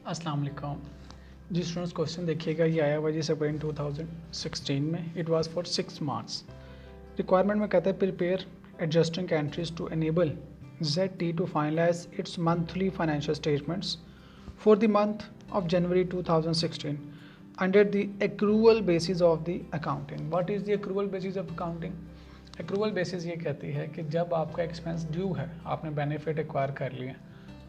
अस्सलाम वालेकुम जी students. Question देखिएगा, ये आया हुआ जी सेपरेट 2016 में। It was for 6 marks. Requirement में कहता है prepare adjusting entries to enable ZT to finalize its monthly financial statements for the month of January 2016 under the accrual basis of the accounting. What is the accrual basis of accounting? Accrual basis ये कहती है कि जब आपका expense due है, आपने benefit acquire कर लिया,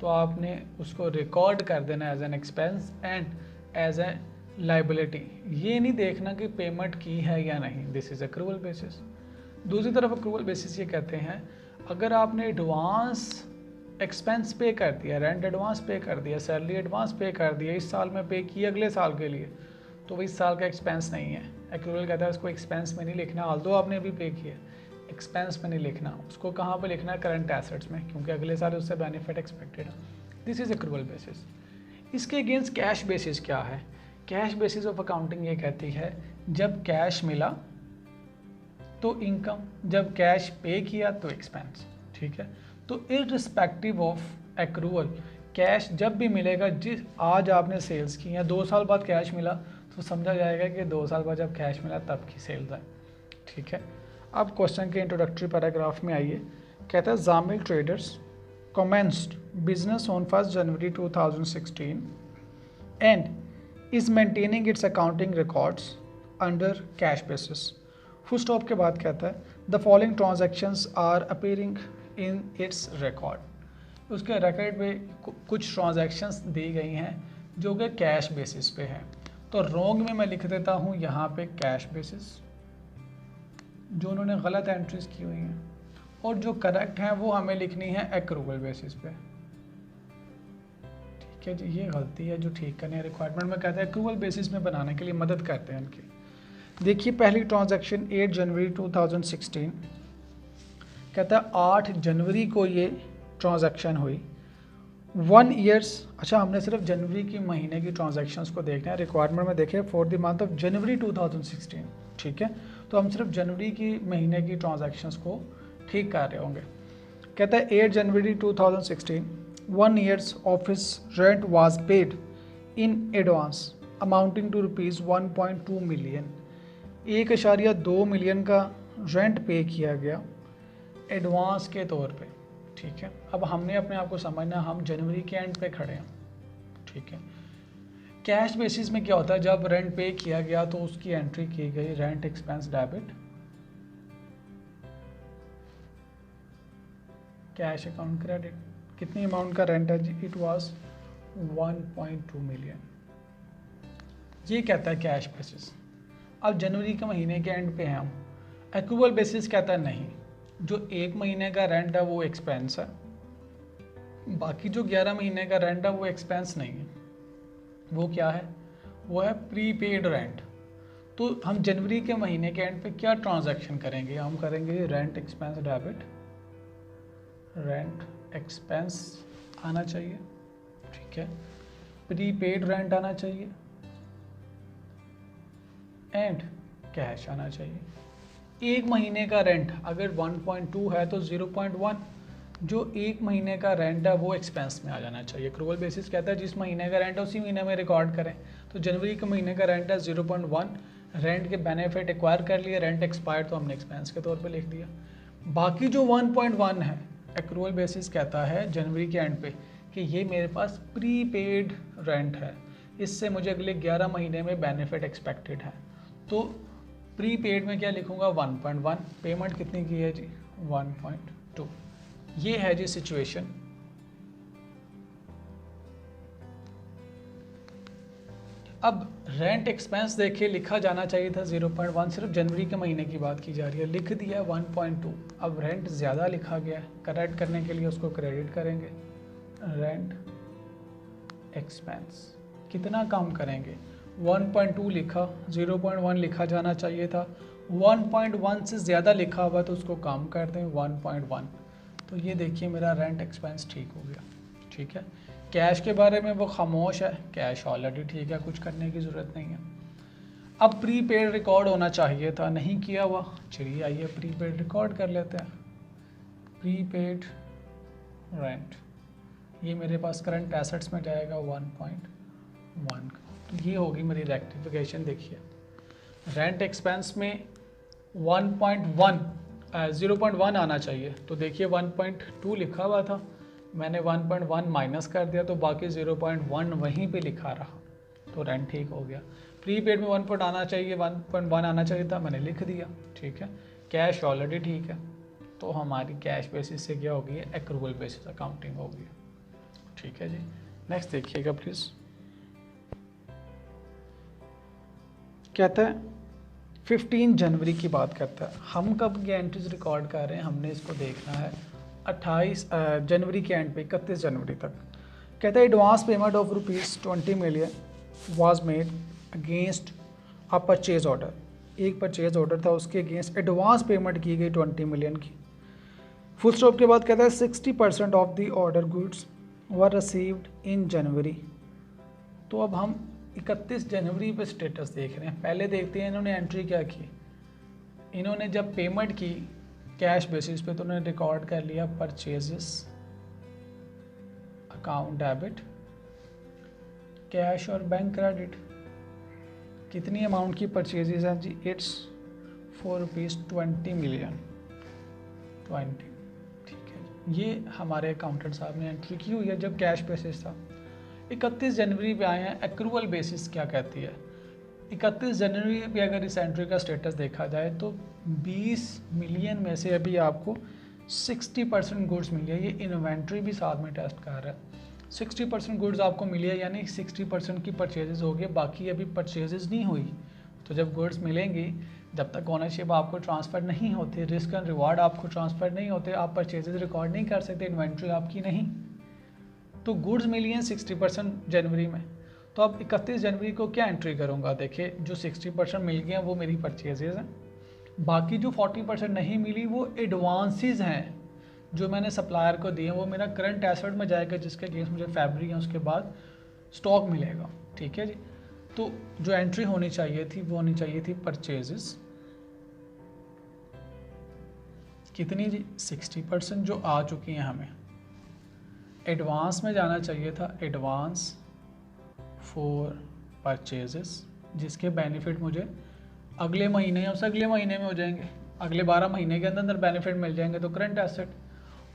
तो आपने उसको रिकॉर्ड कर देना as an expense and as a liability. ये नहीं देखना कि पेमेंट की है या नहीं। This is accrual basis. दूसरी तरफ एक्रूवल बेसिस ये कहते हैं अगर आपने एडवांस एक्सपेंस पे कर दिया, रेंट एडवांस पे कर दिया, सैलरी एडवांस पे कर दिया, इस साल में पे किया अगले साल के लिए, तो वो इस साल का एक्सपेंस नहीं है। एक्रूवल कहता है उसको एक्सपेंस में नहीं लिखना, ऑल्दो आपने अभी पे किया, एक्सपेंस में नहीं लिखना। उसको कहाँ पे लिखना है? करंट एसेट्स में, क्योंकि अगले साल उससे बेनिफिट एक्सपेक्टेड है। This is accrual basis. इसके अगेंस्ट कैश बेसिस क्या है? कैश बेसिस ऑफ अकाउंटिंग ये कहती है जब कैश मिला तो इनकम, जब कैश पे किया तो एक्सपेंस। ठीक है, तो इररिस्पेक्टिव ऑफ एक्रूवल, कैश जब भी मिलेगा, जिस आज आपने सेल्स की या 2 साल बाद कैश मिला, तो समझा जाएगा कि 2 साल बाद जब कैश मिला तब की सेल्स है। ठीक है, अब क्वेश्चन के इंट्रोडक्टरी पैराग्राफ में आइए। कहता है Jamil traders commenced business on 1st January 2016 and is maintaining its accounting records under cash basis. Full stop के बाद कहता है the following transactions are appearing in its record. उसके रिकॉर्ड पे कुछ ट्रांजैक्शंस दी गई हैं जो कि कैश बेसिस पे है। तो रॉन्ग में मैं लिख देता हूँ यहाँ पे कैश बेसिस, जो उन्होंने गलत एंट्रीज की हुई हैं, और जो करेक्ट हैं वो हमें लिखनी है एक्रूवल बेसिस पे। ठीक है जी, ये गलती है जो ठीक करनी है। रिक्वायरमेंट में कहता है एक्रूवल बेसिस में बनाने के लिए मदद करते हैं उनकी। देखिए पहली ट्रांजैक्शन 8 जनवरी 2016, कहता है 8 जनवरी को ये ट्रांजैक्शन हुई। 1 ईयर्स, अच्छा हमने सिर्फ जनवरी की महीने की ट्रांजैक्शंस को देखना है। रिक्वायरमेंट में देखें for the month of January 2016। ठीक है, तो हम सिर्फ जनवरी की महीने की ट्रांजैक्शंस को ठीक कर रहे होंगे। कहता है 8 January 2016 1 years office rent was paid in advance amounting to ₹1.2 million. 1.2 million का रेंट पे किया गया एडवांस के तौर पे। ठीक है, अब हमने अपने आप को समझना, हम जनवरी के एंड पे खड़े हैं। ठीक है, कैश बेसिस में क्या होता है, जब रेंट पे किया गया तो उसकी एंट्री की गई rent expense debit cash account credit. कितनी अमाउंट का रेंट है जी? It was 1.2 million. ये कहता है कैश बेसिस। अब जनवरी के महीने के एंड पे हैं हम। एक्रूवल बेसिस कहता है नहीं, जो 1 महीने का रेंट है वो एक्सपेंस है, बाकी जो 11 महीने का रेंट है वो एक्सपेंस नहीं है। वो क्या है? वो है प्रीपेड रेंट। तो हम जनवरी के महीने के एंड पे क्या ट्रांजैक्शन करेंगे? हम करेंगे rent expense debit, rent expense आना चाहिए। ठीक है, प्रीपेड रेंट आना चाहिए एंड कैश आना चाहिए। 1 महीने का रेंट अगर 1.2 है तो 0.1, जो 1 महीने का रेंट है वो एक्सपेंस में आ जाना चाहिए। एक्रूवल बेसिस कहता है जिस महीने का रेंट है उसी महीने में रिकॉर्ड करें। तो जनवरी के महीने का रेंट है 0.1, रेंट के बेनिफिट एक्वायर कर लिए, रेंट एक्सपायर्ड तो हमने एक्सपेंस के तौर पे लिख दिया। बाकी जो 1.1 है, एक्रूवल बेसिस कहता है जनवरी के एंड पे कि ये मेरे पास प्रीपेड रेंट है, इससे मुझे अगले 11 महीने में बेनिफिट एक्सपेक्टेड है। तो प्रीपेड में क्या लिखूंगा? 1.1। पेमेंट कितनी की है जी? 1.2। ये है जी सिचुएशन। अब रेंट एक्सपेंस देखिए लिखा जाना चाहिए था 0.1, सिर्फ जनवरी के महीने की बात की जा रही है, लिख दिया 1.2। अब रेंट ज़्यादा लिखा गया है, करेक्ट करने के लिए उसको क्रेडिट करेंगे। रेंट एक्सपेंस कितना कम करेंगे? 1.2 लिखा, 0.1 लिखा जाना चाहिए था, 1.1 से ज़्यादा लिखा हुआ तो उसको कम कर दें 1.1। तो ये देखिए मेरा रेंट एक्सपेंस ठीक हो गया। ठीक है, कैश के बारे में वो खामोश है, कैश ऑलरेडी ठीक है, कुछ करने की ज़रूरत नहीं है। अब प्रीपेड रिकॉर्ड होना चाहिए था, नहीं किया हुआ। चलिए आइए प्रीपेड रिकॉर्ड कर लेते हैं। प्रीपेड रेंट, ये मेरे पास करंट एसेट्स में जाएगा 1.2 1 का। तो ये होगी मेरी रेक्टिफिकेशन। देखिए रेंट एक्सपेंस में 0.1 आना चाहिए, तो देखिए 1.2 लिखा हुआ था, मैंने 1.1 माइनस कर दिया तो बाकी 0.1 वहीं पे लिखा रहा, तो रेंट ठीक हो गया। प्रीपेड में 1 आना चाहिए, 1.1 आना चाहिए था, मैंने लिख दिया, ठीक है। कैश ऑलरेडी ठीक है, तो हमारी कैश बेसिस से क्या होगी, एक्रूवल बेसिस अकाउंटिंग होगी, ठीक है जी। नेक्स्ट देखिएगा प्लीज़। कहता है 15 जनवरी की बात करता है, हम कब ये एंट्रीज रिकॉर्ड कर रहे हैं, हमने इसको देखना है 28 जनवरी के एंड पे 31 जनवरी तक। कहता है advance payment of ₹20 million was made against a purchase order. एक परचेज ऑर्डर था, उसके अगेंस्ट एडवांस पेमेंट की गई 20 मिलियन की। फुल स्टॉप के बाद कहता है 60% of the order goods were received in January. तो अब हम 31 जनवरी पे स्टेटस देख रहे हैं। पहले देखते हैं इन्होंने एंट्री क्या की। इन्होंने जब पेमेंट की कैश बेसिस पे तो उन्होंने रिकॉर्ड कर लिया परचेजेस अकाउंट डेबिट, कैश और बैंक क्रेडिट। कितनी अमाउंट की परचेजेस हैं जी, इट्स ₹20 मिलियन 20, ठीक है। ये हमारे अकाउंटेंट साहब ने एंट्री की हुई है जब कैश बेसिस था। 31 जनवरी पे आए हैं, एक्रूवल बेसिस क्या कहती है। 31 जनवरी पे अगर इस एंट्री का स्टेटस देखा जाए तो 20 मिलियन में से अभी आपको 60% गुड्स मिली है। ये इन्वेंट्री भी साथ में टेस्ट कर रहा है। 60% गुड्स आपको मिली है, यानी 60% की परचेजेस हो गई, बाकी अभी परचेजेस नहीं हुई। तो जब गुड्स मिलेंगी, जब तक ओनरशिप आपको ट्रांसफ़र नहीं होती, रिस्क एंड रिवार्ड आपको ट्रांसफ़र नहीं होते, आप परचेजेस रिकॉर्ड नहीं कर सकते, इन्वेंट्री आपकी नहीं। तो गुड्स मिली हैं 60% जनवरी में। तो अब 31 जनवरी को क्या एंट्री करूँगा, देखिए जो 60% मिल गए हैं वो मेरी परचेजेज हैं, बाकी जो 40% नहीं मिली वो एडवांसेस हैं जो मैंने सप्लायर को दिए, वो मेरा करंट एसेट में जाएगा जिसके अगेंस्ट मुझे फैब्रिक है उसके बाद स्टॉक मिलेगा, ठीक है जी। तो जो एंट्री होनी चाहिए थी वो होनी चाहिए थी परचेजेस, कितनी जी 60% जो आ चुकी हैं हमें। एडवांस में जाना चाहिए था एडवांस फॉर परचेजेस, जिसके बेनिफिट मुझे अगले महीने या उससे अगले महीने में हो जाएंगे, अगले 12 महीने के अंदर बेनिफिट मिल जाएंगे। तो करंट एसेट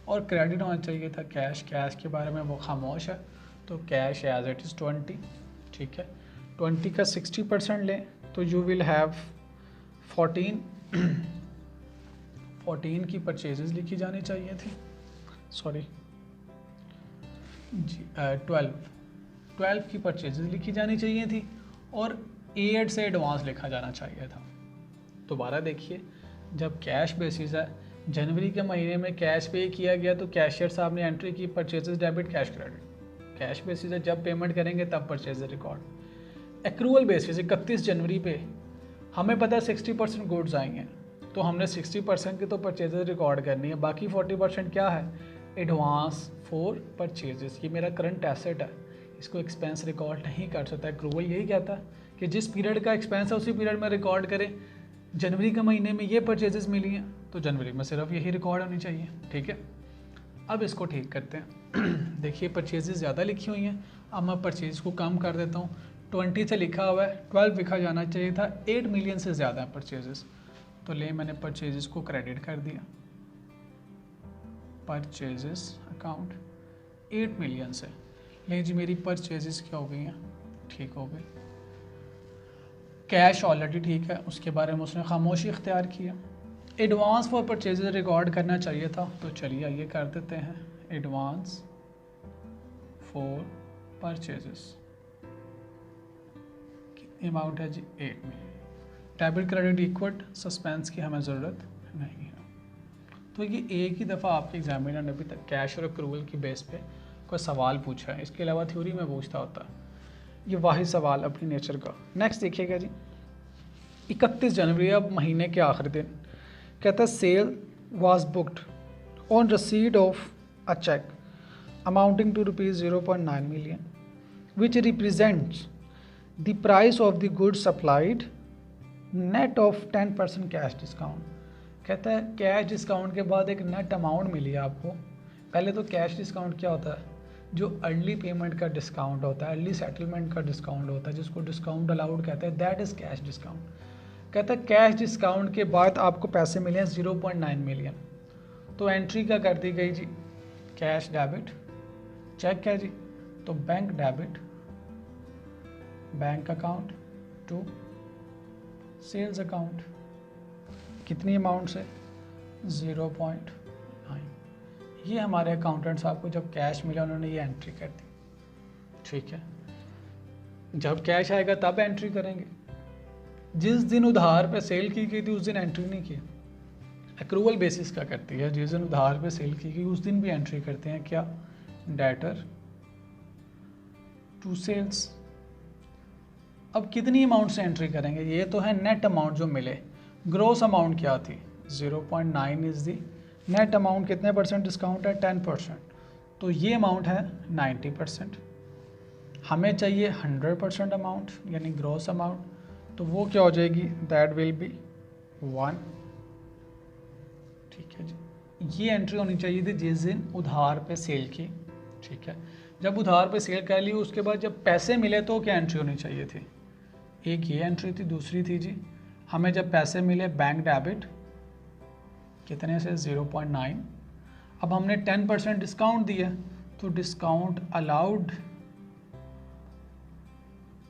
और क्रेडिट होना चाहिए था कैश। कैश के बारे में वो खामोश है, तो कैश एज इट इज़ 20, ठीक है। 20 का 60% लें तो यू विल हैव 14 की परचेजेस लिखी जानी चाहिए थी, सॉरी जी 12 की परचेजेस लिखी जानी चाहिए थी और 8 से एडवांस लिखा जाना चाहिए था। दोबारा देखिए, जब कैश बेसिस है, जनवरी के महीने में कैश पे किया गया तो कैशियर साहब ने एंट्री की purchases debit cash credit. Cash basis है, जब पेमेंट करेंगे तब परचेज रिकॉर्ड। एक्रूवल बेसिस 31 जनवरी पे हमें पता है 60% गुड्स आएंगे, तो हमने 60% की तो परचेजेस रिकॉर्ड करनी है, बाकी 40% क्या है, एडवांस फॉर परचेजेस। ये मेरा करंट एसेट है, इसको एक्सपेंस रिकॉर्ड नहीं कर सकता। एक्रूवल यही कहता है कि जिस पीरियड का एक्सपेंस है उसी पीरियड में रिकॉर्ड करें। जनवरी के महीने में ये परचेजेस मिली हैं तो जनवरी में सिर्फ यही रिकॉर्ड होनी चाहिए, ठीक है। अब इसको ठीक करते हैं। देखिए परचेजेस ज़्यादा लिखी हुई हैं, अब मैं परचेज को कम कर देता हूँ। 20 से लिखा हुआ है, 12 लिखा जाना चाहिए था, 8 मिलियन से ज़्यादा है परचेजेस, तो ले मैंने परचेजेस को क्रेडिट कर दिया। परचेजेस अकाउंट 8 मिलियन से, ले जी मेरी परचेजेस क्या हो गई हैं, ठीक हो गई। कैश ऑलरेडी ठीक है, उसके बारे में उसने खामोशी इख्तियार किया। एडवांस फॉर परचेजेस रिकॉर्ड करना चाहिए था, तो चलिए ये कर देते हैं, एडवांस फॉर परचेजेस। कितनी अमाउंट है जी, 8 मिलियन। डेबिट क्रेडिट इक्वट, सस्पेंस की हमें ज़रूरत नहीं है। तो ये एक ही दफ़ा आपके एग्जामिनर ने अभी तक कैश और अक्रूवल की बेस पे कोई सवाल पूछा है, इसके अलावा थ्योरी में पूछता होता है। ये वाहिद सवाल अपनी नेचर का। नेक्स्ट देखिएगा जी, 31 जनवरी, अब महीने के आखिरी दिन, कहता है sale was booked on receipt of a cheque amounting to ₹0.9 million which represents the price of the goods supplied net of 10% cash discount. कहता है कैश डिस्काउंट के बाद एक नेट अमाउंट मिली है आपको। पहले तो कैश डिस्काउंट क्या होता है, जो अर्ली पेमेंट का डिस्काउंट होता है, अर्ली सेटलमेंट का डिस्काउंट होता है, जिसको डिस्काउंट अलाउड कहते हैं, दैट इज़ कैश डिस्काउंट। कहता है कैश डिस्काउंट के बाद आपको पैसे मिले हैं 0.9 मिलियन, तो एंट्री क्या कर दी गई जी, कैश डेबिट, चेक है जी, तो bank debit, bank account to sales account, कितनी अमाउंट से, 0.9। ये हमारे अकाउंटेंट साहब को जब कैश मिला उन्होंने ये एंट्री कर दी, ठीक है। जब कैश आएगा तब एंट्री करेंगे, जिस दिन उधार पे सेल की गई थी उस दिन एंट्री नहीं की। एक्रूवल बेसिस का करती है, जिस दिन उधार पे सेल की गई उस दिन भी एंट्री करते हैं, क्या, डेटर टू सेल्स। अब कितनी अमाउंट से एंट्री करेंगे, ये तो है नेट अमाउंट जो मिले, ग्रोस अमाउंट क्या थी, 0.9 इज दी नेट अमाउंट, कितने परसेंट डिस्काउंट है, 10%, तो ये अमाउंट है 90%। हमें चाहिए 100% अमाउंट यानी ग्रोस अमाउंट, तो वो क्या हो जाएगी, दैट विल बी 1, ठीक है जी। ये एंट्री होनी चाहिए थी जिस दिन उधार पे सेल की, ठीक है। जब उधार पे सेल कर ली उसके बाद जब पैसे मिले तो क्या एंट्री होनी चाहिए थी, एक ये एंट्री थी, दूसरी थी जी हमें जब पैसे मिले बैंक डेबिट, कितने से, 0.9। अब हमने 10% डिस्काउंट दिया तो डिस्काउंट अलाउड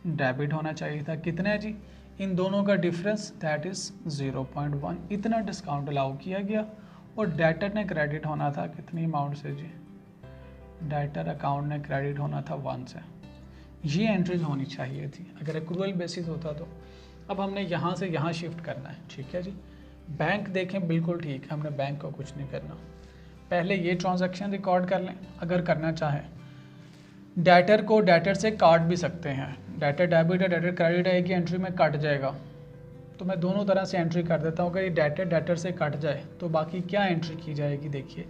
डेबिट होना चाहिए था, कितने जी, इन दोनों का डिफरेंस दैट इज 0.1, इतना डिस्काउंट अलाउ किया गया। और डेटर ने क्रेडिट होना था कितनी अमाउंट से जी, डेटर अकाउंट ने क्रेडिट होना था 1 से। ये एंट्रीज होनी चाहिए थी अगर एक्रूवल बेसिस होता तो। अब हमने यहाँ से यहाँ शिफ्ट करना है, ठीक है जी। बैंक देखें बिल्कुल ठीक है, हमने बैंक को कुछ नहीं करना, पहले ये ट्रांजैक्शन रिकॉर्ड कर लें। अगर करना चाहें डेटर को डेटर से काट भी सकते हैं, डेटर डेबिट या डेटर क्रेडिट है कि एंट्री में कट जाएगा, तो मैं दोनों तरह से एंट्री कर देता हूँ। अगर ये डेटर से कट जाए तो बाकी क्या एंट्री की जाएगी, देखिए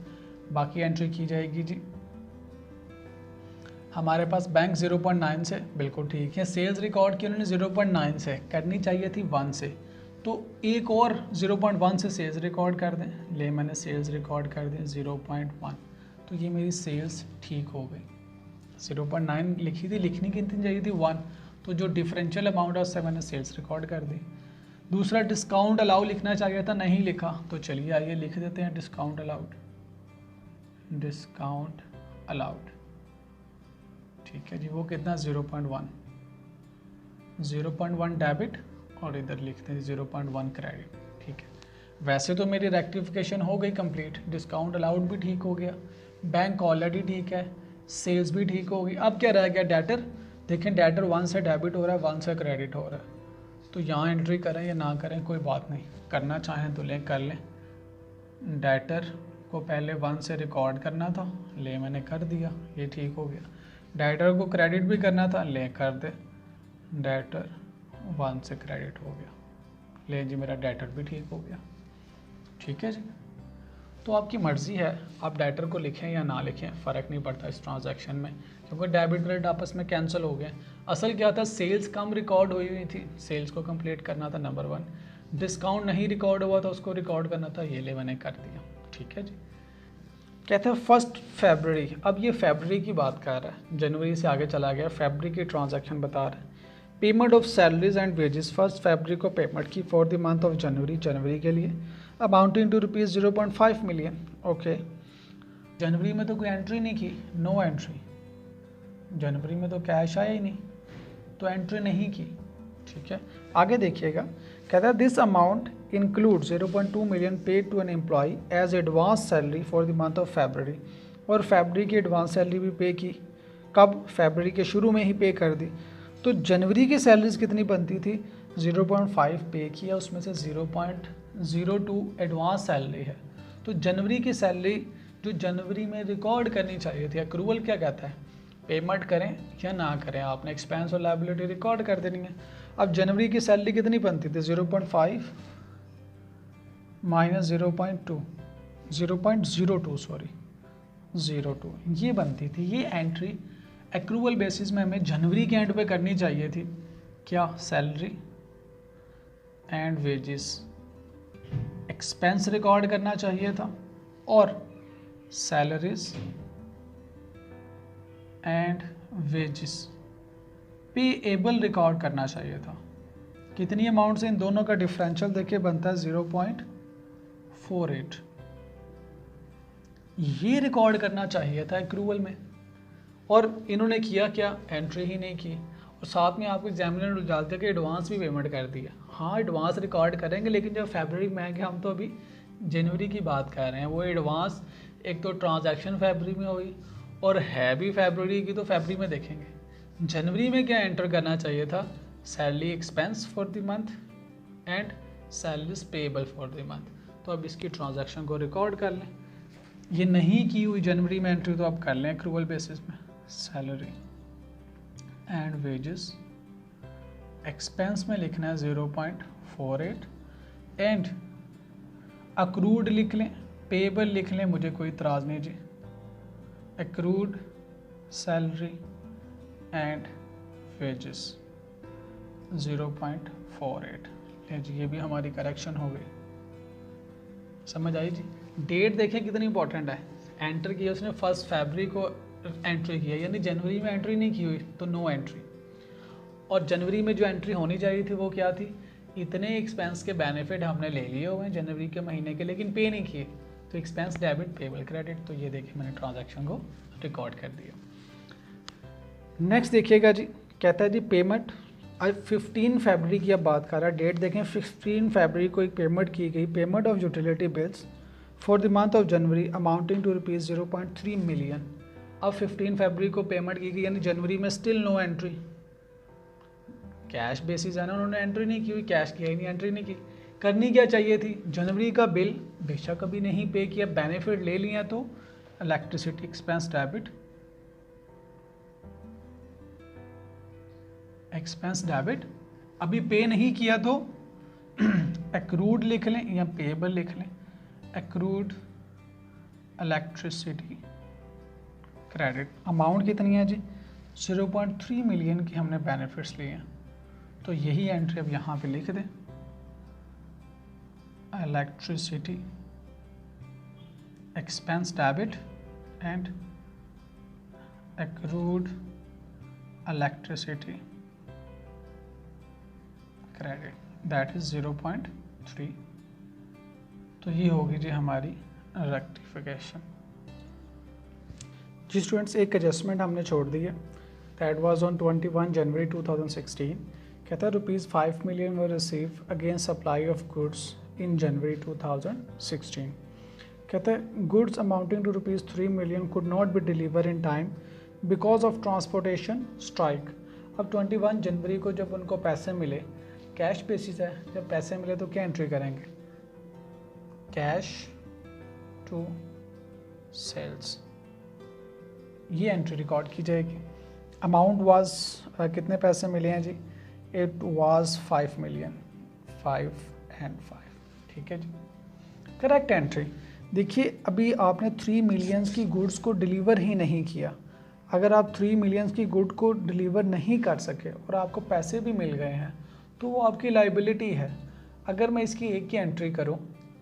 बाकी एंट्री की जाएगी जी हमारे पास बैंक 0.9 से, बिल्कुल ठीक है। सेल्स रिकॉर्ड की उन्होंने 0.9 से, करनी चाहिए थी 1 से, तो एक और 0.1 से सेल्स रिकॉर्ड कर दें, ले मैंने सेल्स रिकॉर्ड कर दें 0.1, तो ये मेरी सेल्स ठीक हो गई। 0.9 लिखी थी, लिखनी कितनी चाहिए थी 1, तो जो डिफरेंशियल अमाउंट है उससे मैंने सेल्स रिकॉर्ड कर दी। दूसरा डिस्काउंट अलाउ लिखना चाहिए था, नहीं लिखा, तो चलिए आइए लिख देते हैं डिस्काउंट अलाउड, डिस्काउंट अलाउड, ठीक है जी। वो कितना 0.1, 0.1 डेबिट और इधर लिखते हैं 0.1 क्रेडिट, ठीक है। वैसे तो मेरी रेक्टिफिकेशन हो गई कंप्लीट, डिस्काउंट अलाउड भी ठीक हो गया, बैंक ऑलरेडी ठीक है, सेल्स भी ठीक हो गई। अब क्या रह गया, डेटर। देखें डेटर 1 से डेबिट हो रहा है, 1 से क्रेडिट हो रहा है, तो यहाँ एंट्री करें या ना करें कोई बात नहीं, करना चाहें तो लें कर लें। डेटर को पहले 1 से रिकॉर्ड करना था, ले मैंने कर दिया, ये ठीक हो गया। डेटर को क्रेडिट भी करना था, ले कर दे, डेटर 1 से क्रेडिट हो गया, ले जी मेरा डेटर भी ठीक हो गया, ठीक है जी। तो आपकी मर्ज़ी है, आप डेटर को लिखें या ना लिखें, फ़र्क नहीं पड़ता इस ट्रांजैक्शन में, क्योंकि डेबिट क्रेडिट आपस में कैंसिल हो गए। असल क्या था, सेल्स कम रिकॉर्ड हुई थी, सेल्स को कंप्लीट करना था नंबर 1, डिस्काउंट नहीं रिकॉर्ड हुआ था उसको रिकॉर्ड करना था, ये ले मैंने कर दिया, ठीक है जी। कहते हैं 1 फरवरी, अब ये फरवरी की बात कर रहा है, जनवरी से आगे चला गया, फरवरी की ट्रांजैक्शन बता रहा है। Payment of salaries and wages, 1 फरवरी को पेमेंट की for the month of January, जनवरी के लिए, अमाउंटिंग टू ₹0.5 मिलियन, ओके। जनवरी में तो कोई एंट्री नहीं की, नो एंट्री, जनवरी में तो कैश आया ही नहीं, तो एंट्री नहीं की, ठीक है। आगे देखिएगा, कहता है this amount include 0.2 million paid to an employee as advance salary for the month of February, और फरवरी की एडवांस सैलरी भी पे की, कब, फरवरी के शुरू में ही पे कर दी। तो जनवरी की सैलरीज कितनी बनती थी, 0.5 पे किया, उसमें से 0.02 एडवांस सैलरी है, तो जनवरी की सैलरी जो जनवरी में रिकॉर्ड करनी चाहिए थी, अक्रूवल क्या कहता है, पेमेंट करें या ना करें, आपने एक्सपेंस और लायबिलिटी रिकॉर्ड कर देनी है। अब जनवरी की सैलरी कितनी बनती थी, 0.5 माइनस 0.2, 0.02 सॉरी 02, ये बनती थी। ये एंट्री एक्रूवल बेसिस में हमें जनवरी के एंड पे करनी चाहिए थी, क्या, salary and wages, expense record करना चाहिए था, और salaries and wages. Payable record करना चाहिए था। कितनी अमाउंट से इन दोनों का डिफरेंशियल देखिए बनता है 0.48। ये रिकॉर्ड करना चाहिए था एक्रूवल में, और इन्होंने किया क्या, एंट्री ही नहीं की। और साथ में आपको एग्जामिनर डालते हैं कि एडवांस भी पेमेंट कर दिया। हाँ एडवांस रिकॉर्ड करेंगे, लेकिन जब फरवरी में आएंगे, हम तो अभी जनवरी की बात कर रहे हैं, वो एडवांस एक तो ट्रांजैक्शन फरवरी में हुई और है भी फरवरी की, तो फरवरी में देखेंगे। जनवरी में क्या एंटर करना चाहिए था, salary expense for the month and salaries payable for the month. तो अब इसकी ट्रांजैक्शन को रिकॉर्ड कर लें। ये नहीं की हुई जनवरी में एंट्री, तो आप कर लें एक्रूवल बेसिस में। सैलरी एंड वेजेस, एक्सपेंस में लिखना है 0.48 एंड अक्रूड लिख लें, पेएबल लिख लें, मुझे कोई इतराज़ नहीं जी। अक्रूड सैलरी एंड वेजेस 0.48 जी, ये भी हमारी करेक्शन हो गई। समझ आई जी। डेट देखें कितनी इंपॉर्टेंट है। एंटर किया उसने 1 फरवरी को एंट्री किया, यानी जनवरी में एंट्री नहीं की हुई तो नो एंट्री। और जनवरी में जो एंट्री होनी चाहिए थी वो क्या थी, इतने एक्सपेंस के बेनिफिट हमने ले लिए हुए हैं जनवरी के महीने के, लेकिन पे नहीं किए, तो एक्सपेंस डेबिट पेएबल क्रेडिट। तो ये देखिए मैंने ट्रांजैक्शन को रिकॉर्ड कर दिया। नेक्स्ट देखिएगा जी, कहता है जी पेमेंट, आज 15 फरवरी की अब बात कर रहा है। डेट देखें 15 फरवरी को एक पेमेंट की गई, payment of utility bills for the month of January amounting to ₹0.3 million. अब 15 फरवरी को पेमेंट की गई, यानी जनवरी में still no entry. Cash basis है ना, उन्होंने एंट्री नहीं की हुई, कैश किया ही नहीं, एंट्री नहीं की। करनी क्या चाहिए थी, जनवरी का बिल बेशक अभी नहीं पे किया, बेनिफिट ले लिया, तो electricity expense debit, expense debit. अभी पे नहीं किया तो एक्रूड लिख लें या पेएबल लिख लें। एक्रूड इलेक्ट्रिसिटी क्रेडिट, अमाउंट कितनी है जी, 0.3 मिलियन की हमने बेनिफिट्स लिए हैं, तो यही एंट्री अब यहाँ पे लिख दें। Electricity expense debit and accrued electricity credit, that is 0.3। तो ये होगी जी हमारी रेक्टिफिकेशन। जी स्टूडेंट्स, एक एडजस्टमेंट हमने छोड़ दी है, दैट वाज ऑन 21 जनवरी 2016। कहता है ₹5 million were receive against supply of goods in January 2016। कहता है goods amounting to ₹3 million could not be deliver in time because of transportation strike. अब 21 जनवरी को जब उनको पैसे मिले, कैश बेसिस है, जब पैसे मिले तो क्या एंट्री करेंगे, कैश टू सेल्स, ये एंट्री रिकॉर्ड की जाएगी। अमाउंट वाज कितने पैसे मिले हैं जी, इट वाज 5 मिलियन, 5 and 5, ठीक है जी, करेक्ट एंट्री। देखिए अभी आपने 3 मिलियंस की गुड्स को डिलीवर ही नहीं किया। अगर आप 3 मिलियंस की गुड को डिलीवर नहीं कर सके और आपको पैसे भी मिल गए हैं, तो वो आपकी लाइबिलिटी है। अगर मैं इसकी एक की एंट्री करूं,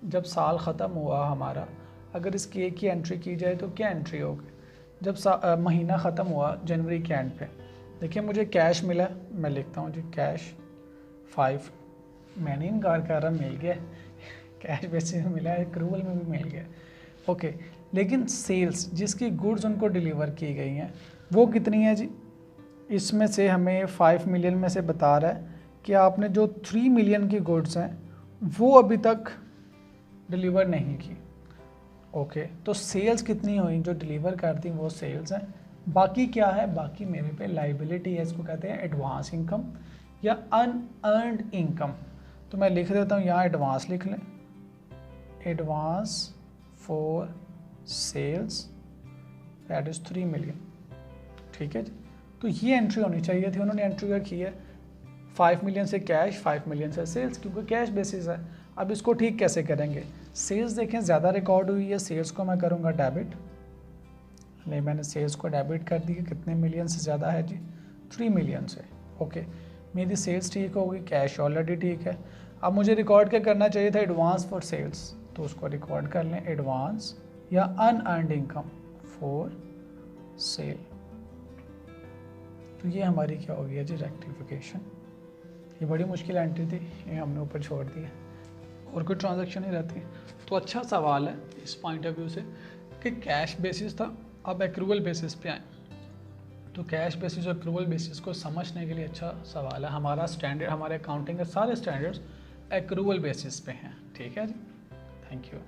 जब साल ख़त्म हुआ हमारा, अगर इसकी एक ही एंट्री की जाए तो क्या एंट्री होगी, जब महीना ख़त्म हुआ जनवरी के एंड पे, देखिए मुझे कैश मिला, मैं लिखता हूँ जी कैश 5, मैंने इनकार कर रहा, मिल गया, कैश बेसिस में मिला, एक्रूवल में भी मिल गया, ओके। लेकिन सेल्स जिसकी गुड्स उनको डिलीवर की गई हैं वो कितनी है जी, इसमें से हमें 5 मिलियन में से बता रहा है कि आपने जो 3 मिलियन की गुड्स हैं वो अभी तक डिलीवर नहीं की, ओके। तो सेल्स कितनी हुई जो डिलीवर कर दी, वो सेल्स हैं। बाकी क्या है, बाकी मेरे पे लाइबिलिटी है, इसको कहते हैं एडवांस इनकम या अनअर्नड इनकम। तो मैं लिख देता हूँ यहाँ एडवांस लिख लें, advance for sales that is 3 million, ठीक है जी। तो ये एंट्री होनी चाहिए थी, उन्होंने एंट्री क्या की है, 5 मिलियन से कैश, 5 मिलियन से सेल्स, क्योंकि कैश बेसिस है। अब इसको ठीक कैसे करेंगे, सेल्स देखें ज़्यादा रिकॉर्ड हुई है, सेल्स को मैं करूँगा डेबिट, नहीं मैंने सेल्स को डेबिट कर दिया, कितने मिलियन से ज़्यादा है जी, 3 मिलियन से, ओके। मेरी सेल्स ठीक होगी, कैश ऑलरेडी ठीक है। अब मुझे रिकॉर्ड क्या करना चाहिए था, एडवांस फॉर सेल्स, तो उसको रिकॉर्ड कर लें, एडवांस या अनअर्नड इनकम फॉर सेल, तो ये हमारी क्या हो गया जी, रेक्टिफिकेशन। ये बड़ी मुश्किल एंट्री थी, ये हमने ऊपर छोड़ दिया, और कोई ट्रांजैक्शन नहीं रहती। तो अच्छा सवाल है इस पॉइंट ऑफ व्यू से कि कैश बेसिस था, अब एक्रूवल बेसिस पे आए। तो कैश बेसिस और एक्रूवल बेसिस को समझने के लिए अच्छा सवाल है। हमारा स्टैंडर्ड, हमारे अकाउंटिंग के सारे स्टैंडर्ड्स एक्रूवल बेसिस पे हैं, ठीक है जी। Thank you.